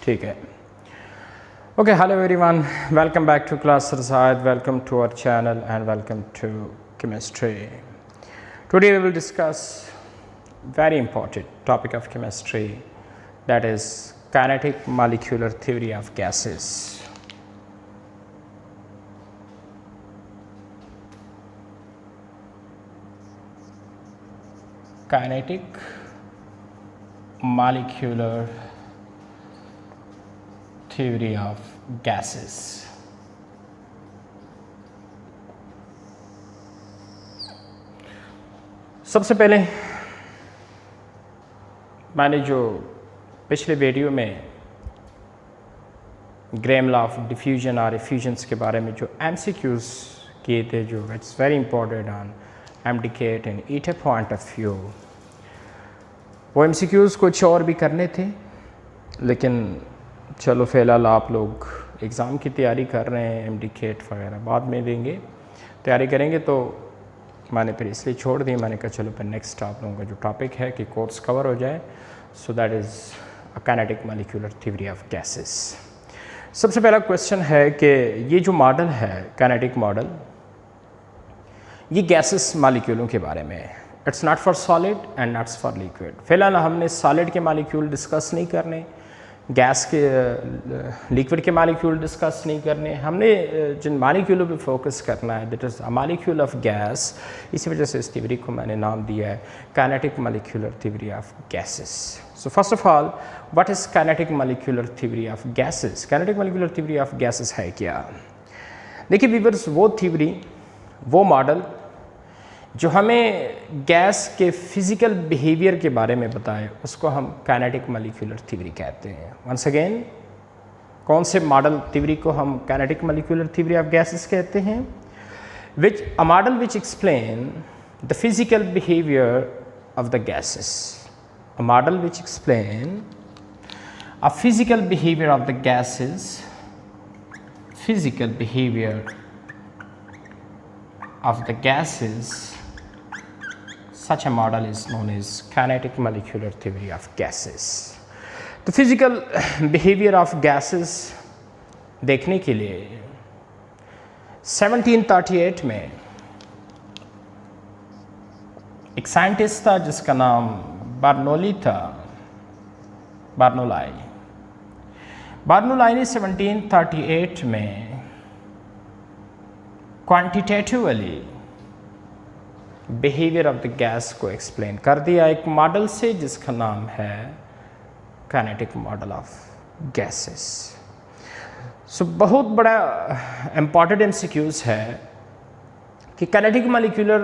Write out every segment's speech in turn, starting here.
ठीक है. Okay, hello everyone. Welcome back to class Rasaid. Welcome to our channel and welcome to chemistry. Today we will discuss very important topic of chemistry, that is kinetic molecular theory of gases. Kinetic molecular theory of gases. सबसे पहले मैंने जो पिछले video में Graeme law of diffusion और इफ्यूजन्स के बारे में जो MCQs किए थे, जो it's very important on MDCAT and eta point of view, वो MCQs कुछ और भी करने थे, लेकिन चलो फ़िलहाल आप लोग एग्ज़ाम की तैयारी कर रहे हैं, MDCAT वगैरह बाद में देंगे, तैयारी करेंगे, तो मैंने फिर इसलिए छोड़ दी. मैंने कहा चलो फिर नेक्स्ट आप लोगों का जो टॉपिक है कि कोर्स कवर हो जाए. So that is a kinetic molecular theory of gases. सबसे पहला क्वेश्चन है कि ये जो मॉडल है काइनेटिक मॉडल, ये गैसेस मॉलिक्यूलों के बारे में है. It's not for solid and not for liquid. फिलहाल हमने सॉलिड के मॉलिक्यूल डिस्कस नहीं करने, गैस के लिक्विड के मॉलिक्यूल डिस्कस नहीं करने. हमने जिन मॉलिक्यूलों पे फोकस करना है, that is a molecule of gas. इसी वजह से इस थ्योरी को मैंने नाम दिया है kinetic molecular theory of gases. So first of all, what is kinetic molecular theory of gases? Kinetic molecular theory of gases है क्या? देखिए व्यूअर्स, वो थ्योरी, वो मॉडल जो हमें गैस के फिज़िकल बिहेवियर के बारे में बताए, उसको हम काइनेटिक मॉलिक्यूलर थ्योरी कहते हैं. वंस अगेन, कौन से मॉडल थ्योरी को हम kinetic molecular theory of gases कहते हैं? Which a model which explain the physical behaviour of the gases. A model which explain a physical behaviour of the gases. Physical behaviour of the gases, such a model is known as kinetic molecular theory of gases. तो physical behavior of gases देखने के लिए 1738 में एक scientist था जिसका नाम Bernoulli था, बर्नौलाई. बर्नौलाई ने 1738 में quantitatively behaviour of the gas को एक्सप्लेन कर दिया एक मॉडल से जिसका नाम है काइनेटिक मॉडल ऑफ गैसेस. सो बहुत बड़ा इम्पॉर्टेंट MCQs है कि kinetic molecular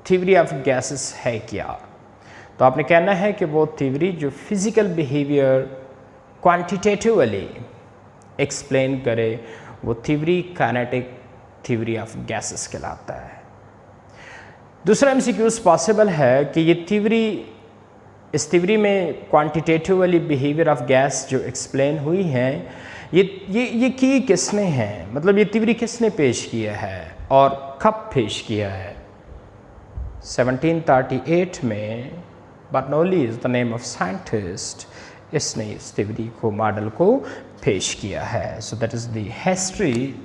theory of gases है क्या. तो आपने कहना है कि वो थ्योरी जो फिज़िकल बिहेवियर क्वांटिटेटिवली एक्सप्लेन करे, वो theory kinetic theory of gases कहलाता है. दूसरा MCQs पॉसिबल है कि ये थ्योरी, इस थ्योरी में क्वांटिटेटिवली बिहेवियर ऑफ गैस जो एक्सप्लेन हुई हैं, ये की किसने हैं, मतलब ये थ्योरी किसने पेश किया है और कब पेश किया है. 1738 में Bernoulli is the name of scientist, इसने इस थ्योरी को, मॉडल को पेश किया है. So that is the history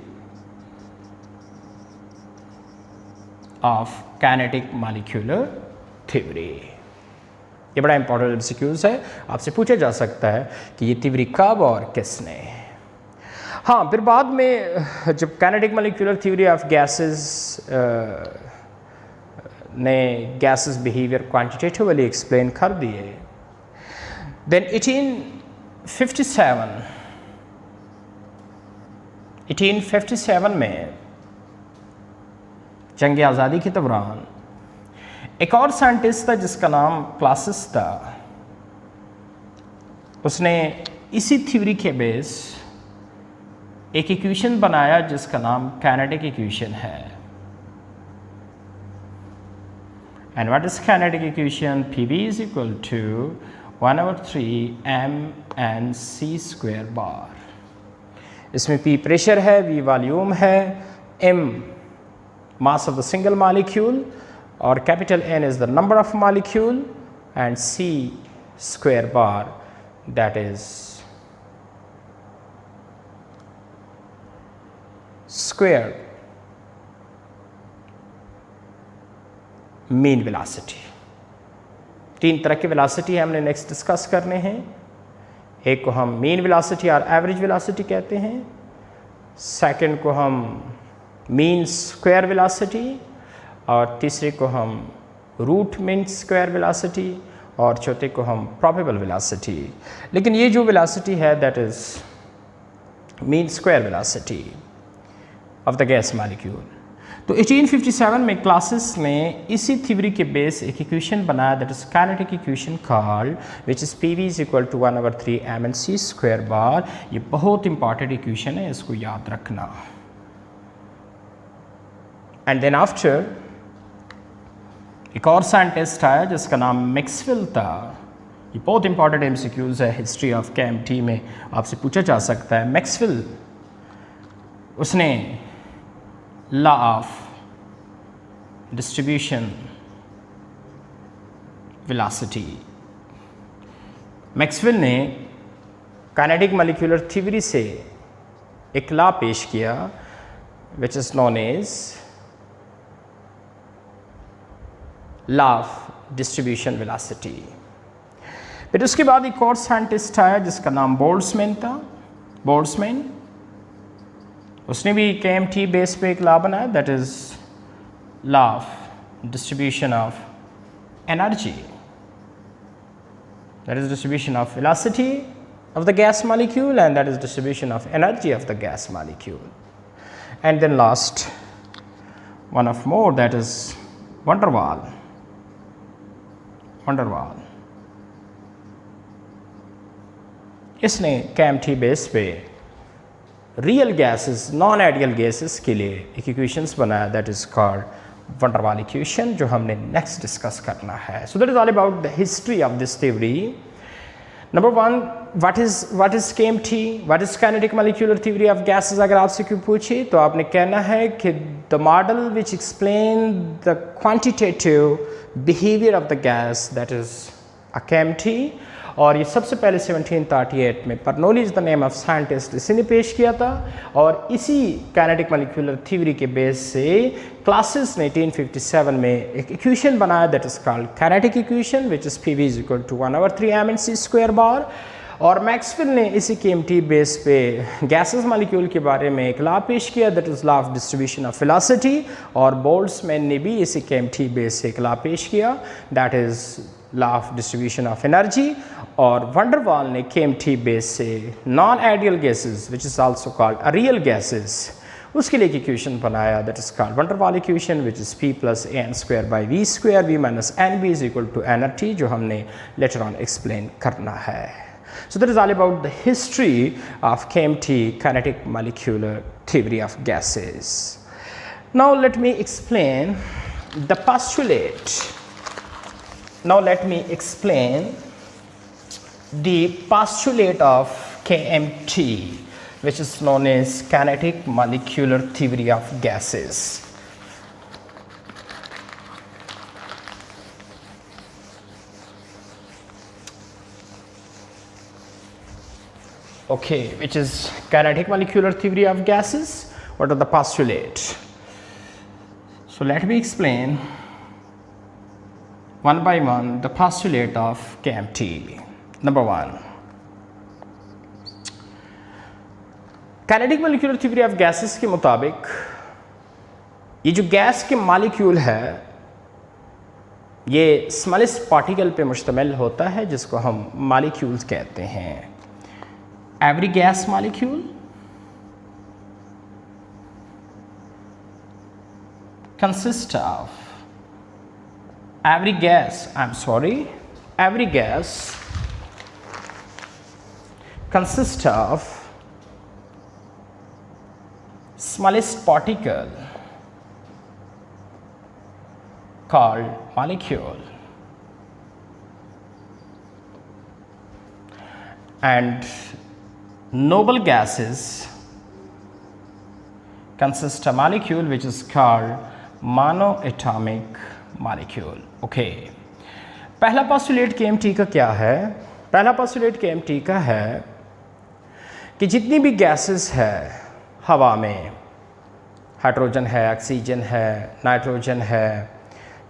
of kinetic molecular theory. ये बड़ा इंपॉर्टेंट MCQs है, आपसे पूछा जा सकता है कि ये थ्योरी कब और किसने. हाँ, फिर बाद में जब kinetic molecular theory of gases ने गैसेस बिहेवियर क्वांटिटेटिवली एक्सप्लेन कर दिए, देन 1857 में जंग आज़ादी के दौरान एक और साइंटिस्ट था जिसका नाम क्लासिस था. उसने इसी थ्योरी के बेस एक इक्वेशन बनाया जिसका नाम काइनेटिक इक्वेशन है. And what is kinetic equation? PV is equal to 1/3 mNc² bar. इसमें P प्रेशर है, V वॉल्यूम है, M mass of the single molecule, or capital N is the number of molecule, and C square bar, that is square mean velocity. तीन तरह की velocity हमने next discuss करने हैं। एक को हम मीन वेलोसिटी और एवरेज वेलोसिटी कहते हैं, सेकंड को हम मीन स्क्वायर वेलोसिटी, और तीसरे को हम रूट मीन स्क्वायर वेलोसिटी, और चौथे को हम प्रोबेबल वेलोसिटी। लेकिन ये जो वेलोसिटी है that is mean square velocity of the gas molecule. तो 1857 में क्लासेस में इसी थ्योरी के बेस एक इक्वेशन बनाया that is kinetic equation called which is P V is equal to 1/3 mnc square bar. ये बहुत इंपॉर्टेंट इक्वेशन है, इसको याद रखना। एंड देन आफ्टर एक और साइंटिस्ट आया जिसका नाम मैक्सवेल था। ये बहुत इंपॉर्टेंट एमसीक्यूज है, हिस्ट्री ऑफ केएमटी में आपसे पूछा जा सकता है। मैक्सवेल उसने law of distribution velocity, Maxwell ने काइनेटिक मॉलिक्यूलर थ्योरी से एक लॉ पेश किया which is known as law of distribution velocity. फिर उसके बाद एक और साइंटिस्ट आया जिसका नाम बोल्ट्जमैन था। बोल्ट्जमैन उसने भी केएमटी बेस पे एक लॉ बनाया that is law of distribution of energy, that is distribution of velocity of the gas molecule, and that is distribution of energy of the gas molecule. And then last one of more, that is van der Waal. इसने KMT base पे real gases, non ideal gases के लिए एक equations बनाया that is called van der Waal equation, जो हमने next discuss करना है। So that is all about the history of this theory. Number one, what is KMT, what is kinetic molecular theory of gases. अगर आपसे क्यों पूछे तो आपने कहना है कि the model which explain the quantitative behaviour of the gas that is a KMT। और ये सबसे पहले 1738 में Bernoulli is the name of scientist, इसी ने पेश किया था। और इसी काइनेटिक मॉलिक्यूलर थ्योरी के बेस से क्लासेस ने 1857 में एक इक्वेशन बनाया that is called kinetic equation which is PV is equal to 1/3 mnc square bar. और मैक्सवेल ने इसी KMT बेस पे गैसेस मॉलिक्यूल के बारे में एक लॉ पेश किया that is law of distribution of velocity. और बोल्ट्जमैन ने भी इसी KMT बेस से एक लॉ पेश किया that is law of distribution of energy. और van der Waal ने KMT बेस से non ideal gases which is also called real gases, उसके लिए एक इक्वेशन बनाया that is called van der Waal equation which is P + an² by v square v minus nb is equal to nRT, जो हमने later on explain करना है। So that is all about the history of KMT, kinetic molecular theory of gases. Now let me explain the postulate. Now let me explain the postulate of KMT, which is known as kinetic molecular theory of gases. Okay, which is kinetic molecular theory of gases. What are the postulates? So let me explain one by one the postulate of KMT. Number one, kinetic molecular theory of gases के मुताबिक ये जो gas के molecule है ये smallest particle पे मुश्तमिल होता है जिसको हम मॉलिक्यूल्स कहते हैं। Every gas molecule consists of every gas consists of smallest particle called molecule, and noble gases consist of molecule which is called monoatomic molecule. Okay, पहला पोस्टुलेट KMT का क्या है? पहला पोस्टुलेट KMT का है कि जितनी भी गैसेस है हवा में हाइड्रोजन है, ऑक्सीजन है, नाइट्रोजन है,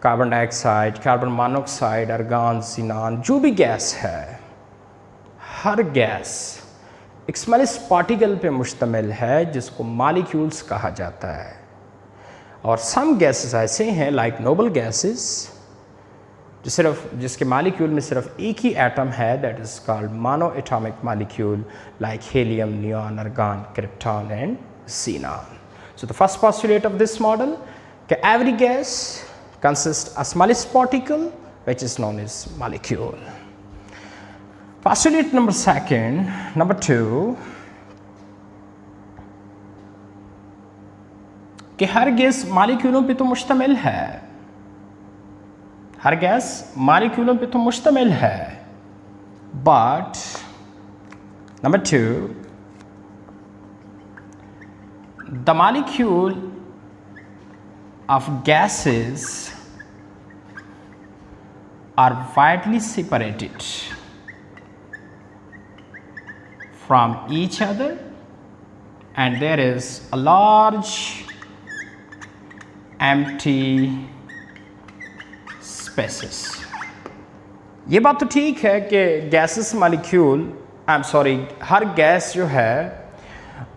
carbon dioxide, carbon monoxide, argon, xenon, जो भी गैस है, हर गैस एक स्मॉलेस्ट पार्टिकल पे मुश्तमिल है जिसको मॉलिक्यूल्स कहा जाता है। और सम गैसेस ऐसे हैं लाइक नोबल गैसेस जिसके मॉलिक्यूल में सिर्फ एक ही एटम है, that is called monoatomic molecule like helium, neon, argon, krypton and xenon. So the first postulate of this model that every gas consists of smallest particle which is known as molecule. Postulate number two कि हर gas मॉलिक्यूलों पे तो मुश्तमिल है, हर gas मॉलिक्यूलों पे तो मुश्तमिल है, but number two the molecule of gases are widely separated from each other and there is a large empty spaces. ये बात तो ठीक है कि गैसेस मॉलिक्यूल हर गैस जो है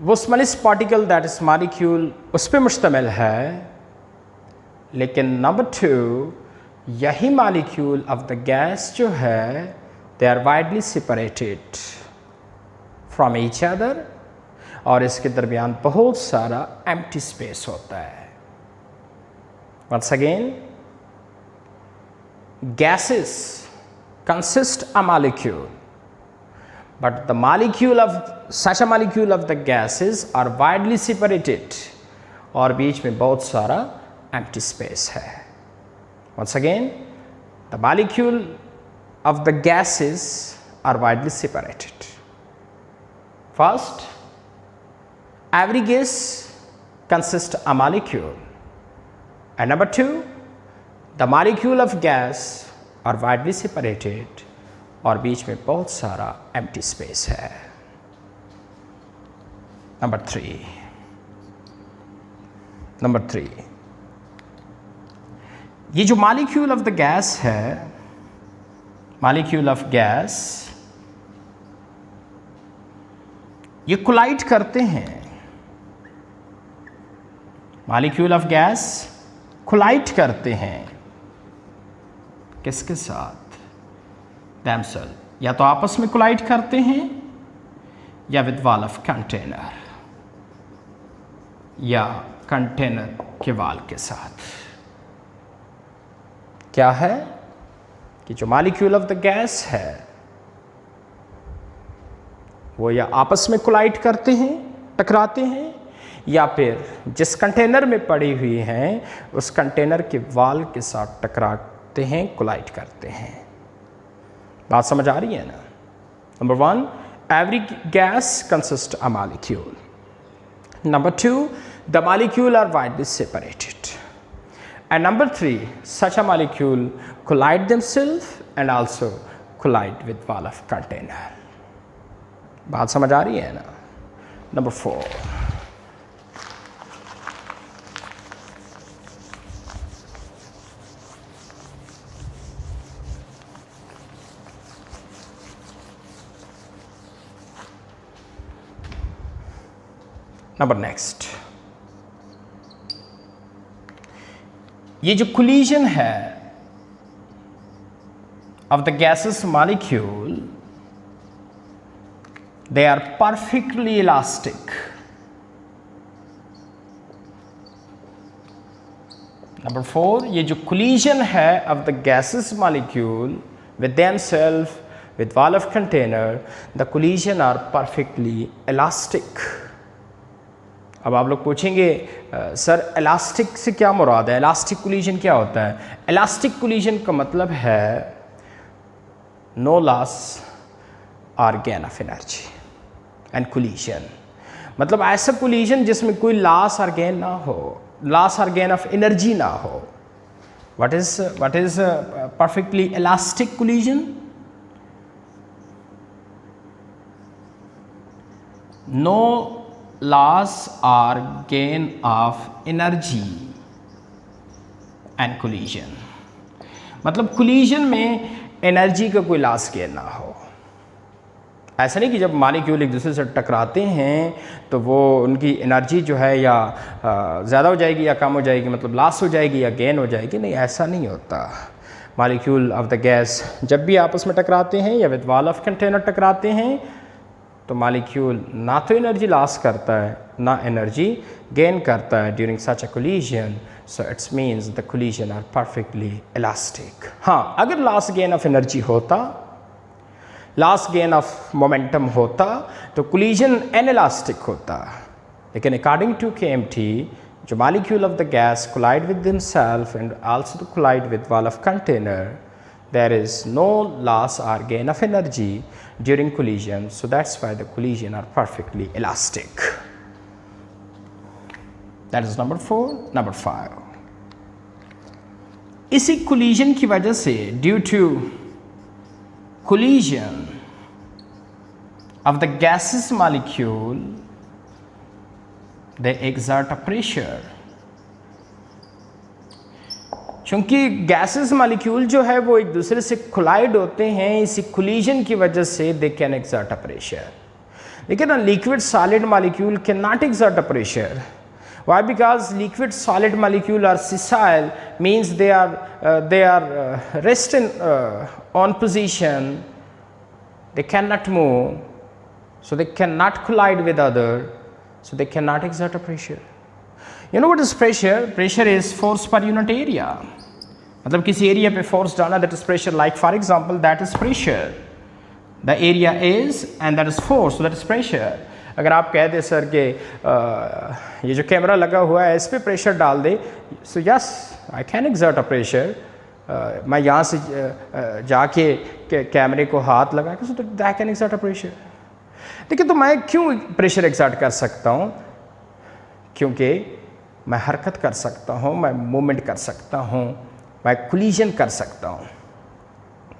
वो smallest particle that is molecule उस पर मुश्तमिल है, लेकिन नंबर टू यही मॉलिक्यूल ऑफ द गैस जो है they are widely separated from each other और इसके दरमियान बहुत सारा एम्प्टी स्पेस होता है। Once again gases consist a molecule, but the molecule of such a molecule of the gases are widely separated और बीच में बहुत सारा empty space है। Once again, the molecule of the gases are widely separated. First, every gas consists a molecule, and number two, the molecule of gas are widely separated और बीच में बहुत सारा empty space है। नंबर थ्री ये जो molecule of the gas है, molecule of gas ये collide करते हैं, मॉलिक्यूल ऑफ गैस कोलाइड करते हैं किसके साथ? themselves, या तो आपस में कोलाइड करते हैं या विद वॉल ऑफ कंटेनर या कंटेनर के वॉल के साथ। क्या है कि जो मॉलिक्यूल ऑफ द गैस है वो या आपस में कोलाइड करते हैं, टकराते हैं, या फिर जिस कंटेनर में पड़ी हुई हैं उस कंटेनर के वॉल के साथ टकराते हैं, कोलाइड करते हैं। बात समझ आ रही है ना? Number one, every gas consists a molecule. Number two, the molecule are widely separated. And number three, such a molecule collide themselves and also collide with wall of container. बात समझ आ रही है ना? Number four, नंबर नेक्स्ट, ये जो collision है of the gases molecule, they are perfectly elastic. Number four, ये जो कोलिजन है of the gases molecule with themselves, with wall of container, the collision are perfectly elastic. अब आप लोग पूछेंगे सर इलास्टिक से क्या मुराद है, इलास्टिक कोलिजन क्या होता है? इलास्टिक कोलिजन का मतलब है नो लॉस और gain of energy and collision, मतलब ऐसा कोलिजन जिसमें कोई लॉस और गेन ना हो, लॉस और गेन ऑफ एनर्जी ना हो। What is perfectly elastic collision? No loss or gain of energy and collision। मतलब कोलिजन में एनर्जी का कोई लॉस गेन ना हो। ऐसा नहीं कि जब मॉलिक्यूल एक दूसरे से टकराते हैं तो वो उनकी एनर्जी जो है या ज़्यादा हो जाएगी या कम हो जाएगी, मतलब लॉस हो जाएगी या गेन हो जाएगी, नहीं ऐसा नहीं होता। मॉलिक्यूल ऑफ द गैस जब भी आपस में टकराते हैं या विद वॉल ऑफ कंटेनर टकराते हैं तो मॉलिक्यूल ना तो एनर्जी लॉस करता है ना एनर्जी गेन करता है during such a collision. So it's means the collision are perfectly elastic. हाँ, अगर लॉस गेन ऑफ एनर्जी होता, लॉस गेन ऑफ मोमेंटम होता तो कोलिजन इनइलास्टिक होता। लेकिन अकॉर्डिंग टू KMT जो molecule of the gas collide with themselves and also collide with wall of container, there is no loss or gain of energy during collision, so that's why the collision are perfectly elastic. That is number 4. Number 5, इसी collision की वजह से due to collision of the gaseous molecule they exert a pressure। क्योंकि gases molecule जो है वो एक दूसरे से कोलाइड होते हैं, इसी कोलिजन की वजह से they can exert a pressure. लेकिन a liquid solid molecule can not exert a pressure. Why? Because liquid solid molecule are sessile, means they are rest in on position, they cannot move, so they cannot collide with other, so they cannot exert a pressure। You know what is pressure? Pressure is force per unit area। मतलब किसी area पे force डालना, that is pressure। Like for example, that is pressure, the area is and that is force, so that is pressure। अगर आप कह दे sir कि ये जो कैमरा लगा हुआ है इस पे प्रेशर डाल दे, so yes I can exert a pressure. मैं यहाँ से जाके कैमरे को हाथ लगा के, so that can exert a pressure. देखिए, तो मैं क्यों प्रेशर एक्सर्ट कर सकता हूँ? क्योंकि मैं हरकत कर सकता हूँ, मैं मूवमेंट कर सकता हूँ, मैं कोलिजन कर सकता हूँ।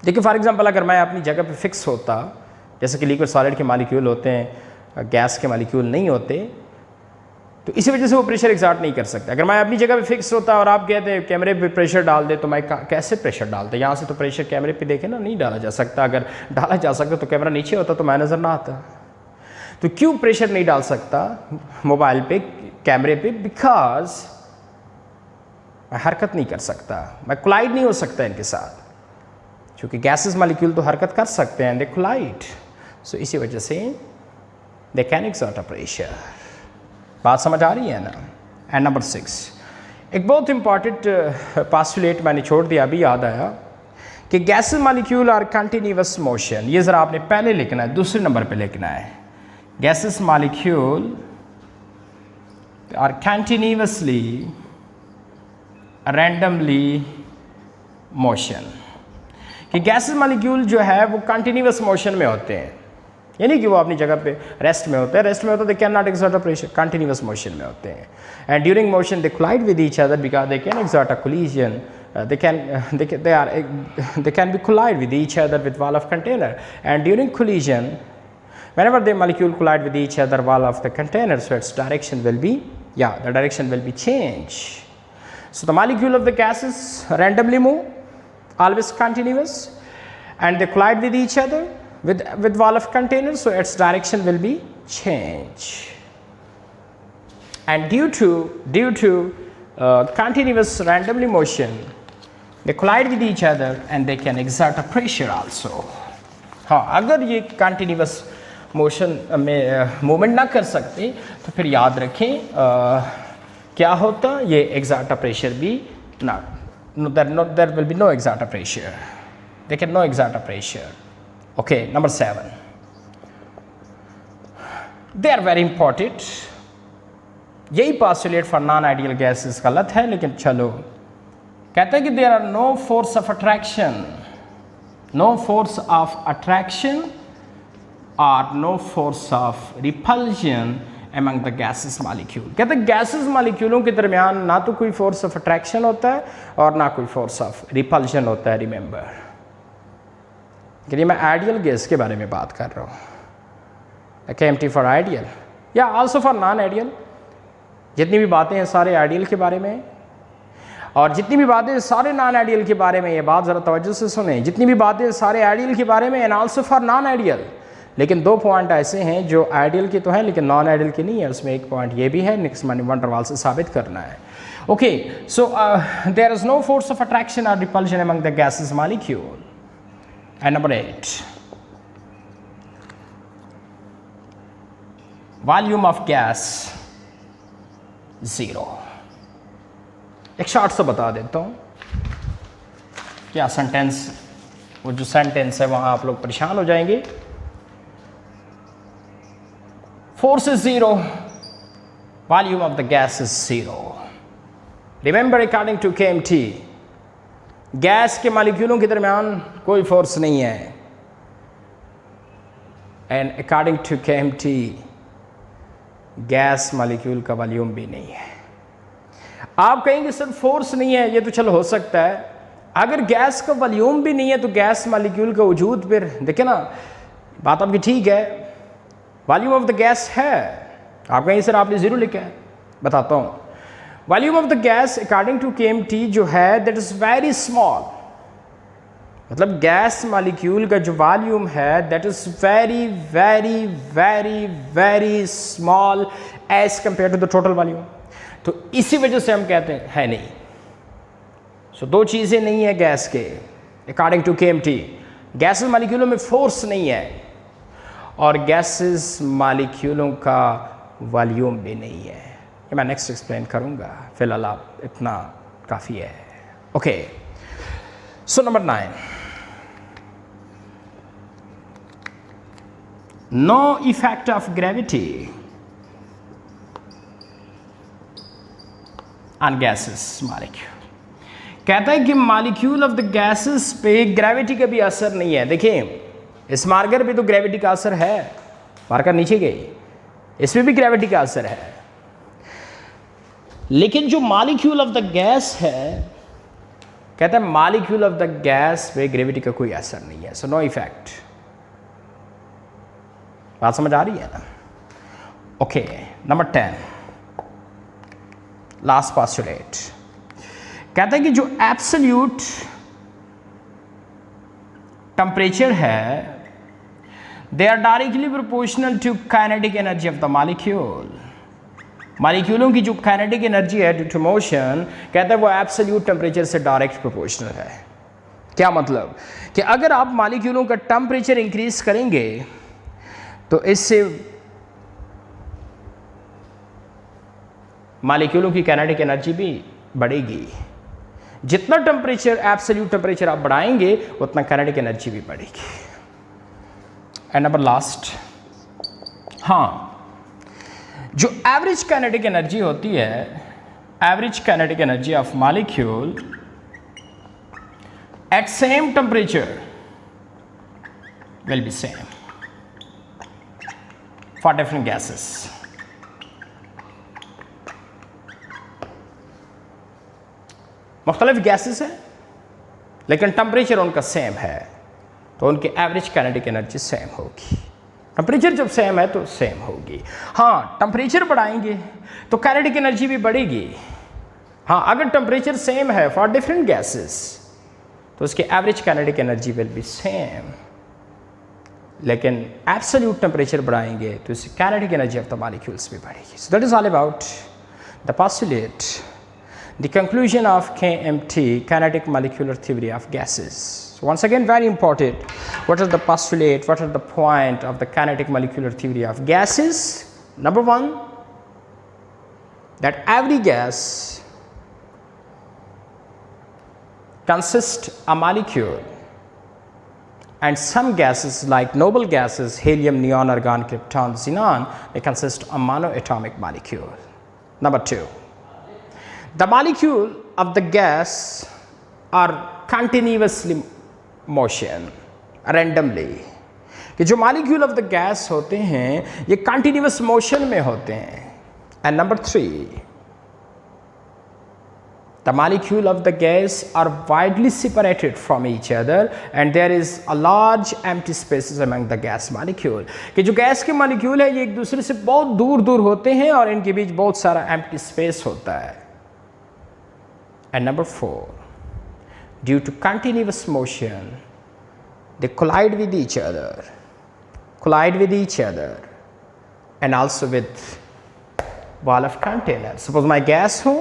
देखिए फॉर एग्जांपल, अगर मैं अपनी जगह पे फिक्स होता, जैसे कि लिक्विड सॉलिड के मॉलिक्यूल होते हैं, गैस के मॉलिक्यूल नहीं होते, तो इसी वजह से वो प्रेशर एक्सर्ट नहीं कर सकते। अगर मैं अपनी जगह पे फिक्स होता और आप कहते हैं कैमरे पे प्रेशर डाल दे, तो मैं कैसे प्रेशर डालते? यहाँ से तो प्रेशर कैमरे पे देखे ना नहीं डाला जा सकता। अगर डाला जा सकता तो कैमरा नीचे होता तो मैं नज़र ना आता। तो क्यों प्रेशर नहीं डाल सकता मोबाइल पे, कैमरे पे? बिकॉज मैं हरकत नहीं कर सकता, मैं कोलाइड नहीं हो सकता इनके साथ, क्योंकि गैसेस मॉलिक्यूल तो हरकत कर सकते हैं, दे कोलाइड। सो इसी वजह से they can exert a pressure. बात समझ आ रही है ना? एंड नंबर 6, एक बहुत इंपॉर्टेंट पास्टुलेट मैंने छोड़ दिया, अभी याद आया, कि gases molecule are continuous motion. ये ज़रा आपने पहले लिखना है, दूसरे नंबर पे लिखना है। Gases molecule are continuously randomly motion. कि गैसेस मॉलिक्यूल जो है वो कंटिन्यूअस मोशन में होते हैं, यानी कि वो अपनी जगह पे रेस्ट में होते हैं। रेस्ट में होते they can not exert a pressure, continuous motion में होते हैं। And during motion they collide with each other because they can exert a collision. they can be collide with each other with wall of container, and during collision whenever the molecule collide with each other wall of the container, so its direction will be, the direction will be changed. So the molecule of the gases randomly move, always continuous, and they collide with each other with wall of container, so its direction will be changed. And due to continuous randomly motion, they collide with each other and they can exert a pressure also। हाँ, अगर ये continuous motion में movement ना कर सकते तो फिर याद रखें क्या होता, ये exert a pressure भी ना, there will be no exert a pressure, they can no exert a pressure। Okay, number 7, they are very important। यही postulate for non ideal gases गलत है, लेकिन चलो, कहते हैं कि there are no force of attraction, no force of attraction और no force of repulsion among the gases molecule. कहते हैं गैसेस मॉलिक्यूलों के दरमियान ना तो कोई फोर्स ऑफ अट्रैक्शन होता है और ना कोई फोर्स ऑफ रिपल्जन होता है। रिमेंबर, मैं आइडियल गैस के बारे में बात कर रहा हूँ, KMT फॉर आइडियल। या आल्सो फॉर नॉन आइडियल। जितनी भी बातें हैं सारे आइडियल के बारे में, और जितनी भी बातें सारे नॉन आइडियल के बारे में, ये बात ज़रा तवज्जो से सुने, जितनी भी बातें सारे आइडियल के बारे में and also for non ideal. लेकिन 2 पॉइंट ऐसे हैं जो आइडियल के तो हैं लेकिन नॉन आइडियल के नहीं है, उसमें एक पॉइंट ये भी है, निक्स वैन डर वाल्स से साबित करना है। Okay, so there is no force of attraction और repulsion among the gases molecule. And number 8, volume of gas 0। एक शॉर्ट सा बता देता हूँ, क्या सेंटेंस, वो जो सेंटेंस है वहाँ आप लोग परेशान हो जाएंगे। Force is 0, volume of the gas is 0. Remember, according to KMT, gas के मॉलिक्यूलों के दरमियान कोई फोर्स नहीं है, and according to KMT gas molecule का वॉल्यूम भी नहीं है। आप कहेंगे सर फोर्स नहीं है, ये तो चलो हो सकता है, अगर गैस का वॉल्यूम भी नहीं है तो गैस मॉलिक्यूल का वजूद, फिर देखिए ना बात आपकी ठीक है, वॉल्यूम ऑफ द गैस है, आप कहेंगे सर आपने 0 लिखा है, बताता हूँ। Volume of the gas according to KMT जो है दैट इज वेरी स्मॉल, मतलब गैस मॉलिक्यूल का जो वॉल्यूम है that is very very very very small as compare to the total volume. तो इसी वजह से हम कहते हैं है नहीं। सो 2 चीज़ें नहीं है गैस के अकॉर्डिंग टू KMT, गैसेस मॉलिक्यूलों में फोर्स नहीं है और गैसेस मॉलिक्यूलों का वॉल्यूम भी नहीं है। ये मैं नेक्स्ट एक्सप्लेन करूंगा, फिलहाल आप इतना काफ़ी है। Okay, so number 9, no effect of gravity on gases molecule. कहता है कि मॉलिक्यूल ऑफ द गैसेस पे ग्रेविटी का भी असर नहीं है। देखिए इस मार्कर पे तो ग्रेविटी का असर है, मार्कर नीचे गई, इसमें भी ग्रेविटी का असर है, लेकिन जो मॉलिक्यूल ऑफ द गैस है, कहता है मॉलिक्यूल ऑफ द गैस पे ग्रेविटी का कोई असर नहीं है। So no effect. बात समझ आ रही है ना? ओके, नंबर 10, लास्ट पोस्टुलेट, कहता है कि जो एब्सोल्यूट टेम्परेचर है they are directly proportional to kinetic energy of the molecule. मॉलिक्यूलों की जो काइनेटिक एनर्जी है ड्यू टू मोशन, कहता है वो एब्सोल्यूट टेम्परेचर से डायरेक्ट प्रोपोर्शनल है। क्या मतलब कि अगर आप मॉलिक्यूलों का टेम्परेचर इंक्रीज करेंगे तो इससे मॉलिक्यूलों की काइनेटिक एनर्जी भी बढ़ेगी। जितना टेम्परेचर एब्सोल्यूट टेम्परेचर आप बढ़ाएंगे उतना काइनेटिक एनर्जी भी बढ़ेगी। एंड नंबर लास्ट, हाँ, जो एवरेज काइनेटिक एनर्जी होती है, average kinetic energy of molecule eight same temperature will be same for different gases. मुख्तलिफ गैसेस हैं लेकिन टेम्परेचर उनका सेम है, तो उनकी एवरेज काइनेटिक एनर्जी सेम होगी। टेम्परेचर जब सेम है तो सेम होगी। हाँ, टेम्परेचर बढ़ाएंगे तो काइनेटिक एनर्जी भी बढ़ेगी। हाँ, अगर टेम्परेचर सेम है फॉर डिफरेंट गैसेस तो उसकी average kinetic energy will be same, लेकिन एब्सोल्यूट टेम्परेचर बढ़ाएंगे तो उसकी kinetic energy of the molecules भी बढ़ेगी। So that is all about the postulate, the conclusion of KMT, kinetic molecular theory of gases. So once again, very important, what are the postulate, what are the point of the kinetic molecular theory of gases? Number 1, that every gas consists a molecule, and some gases like noble gases, helium, neon, argon, krypton, xenon, they consist a monoatomic molecule. Number 2, the molecule of the gas are continuously motion randomly, कि जो molecule of the gas होते हैं ये continuous motion में होते हैं। And number 3, The molecule of the gas are widely separated from each other and there is a large empty spaces among the gas molecule. कि जो गैस के molecule है ये एक दूसरे से बहुत दूर दूर होते हैं और इनके बीच बहुत सारा empty space होता है. And number 4, due to continuous motion, they collide with each other and also with wall of container. Suppose my gas हो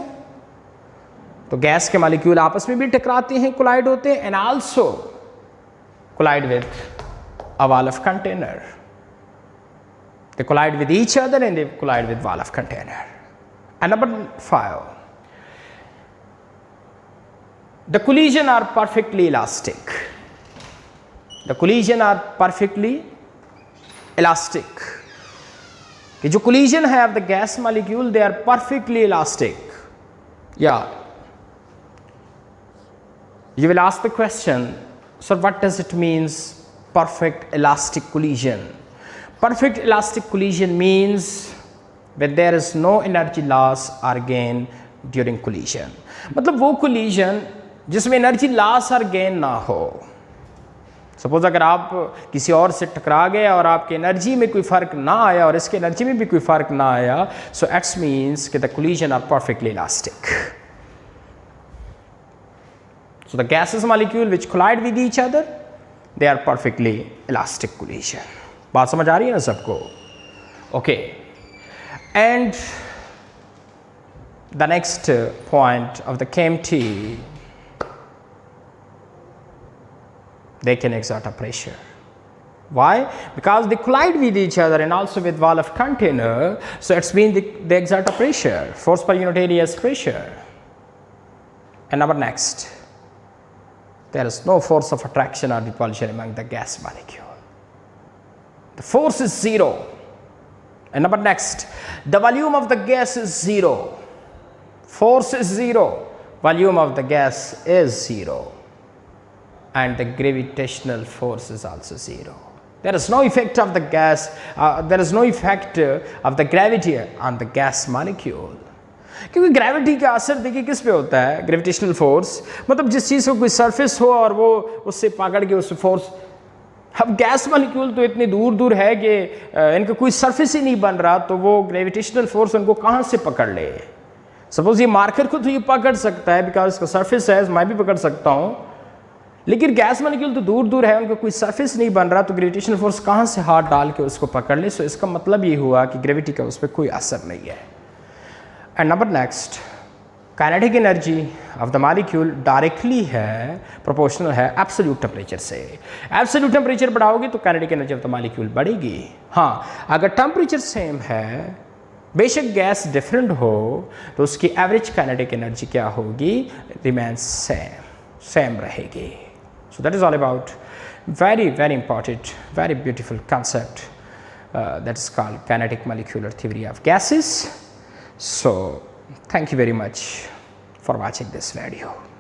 तो गैस के मॉलिक्यूल आपस में भी टकराते हैं, कोलाइड होते हैं and also collide with a wall of container. They collide with each other and they collide with wall of container. And number 5, the collision are perfectly elastic. The collision are perfectly elastic. कि जो collision है of the gas molecule they are perfectly elastic. या you will ask the question, sir, what does it means perfect elastic collision? Perfect elastic collision means when there is no energy loss or gain during collision. मतलब वो collision जिसमें energy loss or gain ना हो. Suppose अगर आप किसी और से टकरा गए और आपके एनर्जी में कोई फर्क ना आया और इसके एनर्जी में भी कोई फर्क ना आया, so it means कि the collision are perfectly elastic. So the gases molecule which collide with each other, they are perfectly elastic collision. बात समझ आ रही है ना सबको? Okay. And the next point of the KMT, they can exert a pressure. Why? Because they collide with each other and also with wall of container. So it's mean they exert a pressure, force per unit area is pressure. And number next, there is no force of attraction or repulsion among the gas molecule. The force is 0. And number next, the volume of the gas is 0. Force is 0. Volume of the gas is 0. And the gravitational force is also 0. There is no effect of the gas, there is no effect of the gravity on the gas molecule. क्योंकि gravity का असर देखिए किस पे होता है, gravitational force. मतलब जिस चीज़ को कोई सरफेस हो और वो उससे पकड़ के उससे फोर्स. अब गैस मॉलिक्यूल तो इतनी दूर दूर है कि इनका कोई सरफेस ही नहीं बन रहा, तो वो ग्रेविटेशनल फोर्स उनको कहाँ से पकड़ ले. सपोज ये मार्कर को तो ये पकड़ सकता है बिकॉज इसका सरफेस है, मैं भी पकड़ सकता हूँ, लेकिन गैस मॉलिक्यूल तो दूर दूर है, उनका कोई सरफेस नहीं बन रहा, तो ग्रेविटेशनल फोर्स कहाँ से हाथ डाल के उसको पकड़ ले. सो इसका मतलब ये हुआ कि ग्रेविटी का उस पर कोई असर नहीं है. And number next, kinetic energy of the molecule directly है, प्रोपोर्शनल है एब्सोल्यूट टेम्परेचर से. एब्सोल्यूट टेम्परेचर बढ़ाओगे तो kinetic energy of the molecule बढ़ेगी. हाँ, अगर टेम्परेचर सेम है, बेशक गैस डिफरेंट हो, तो उसकी एवरेज काइनेटिक एनर्जी क्या होगी, रिमेन्स सेम रहेगी. So that is all about very important, very beautiful concept that is called kinetic molecular theory of gases. So thank you very much for watching this video.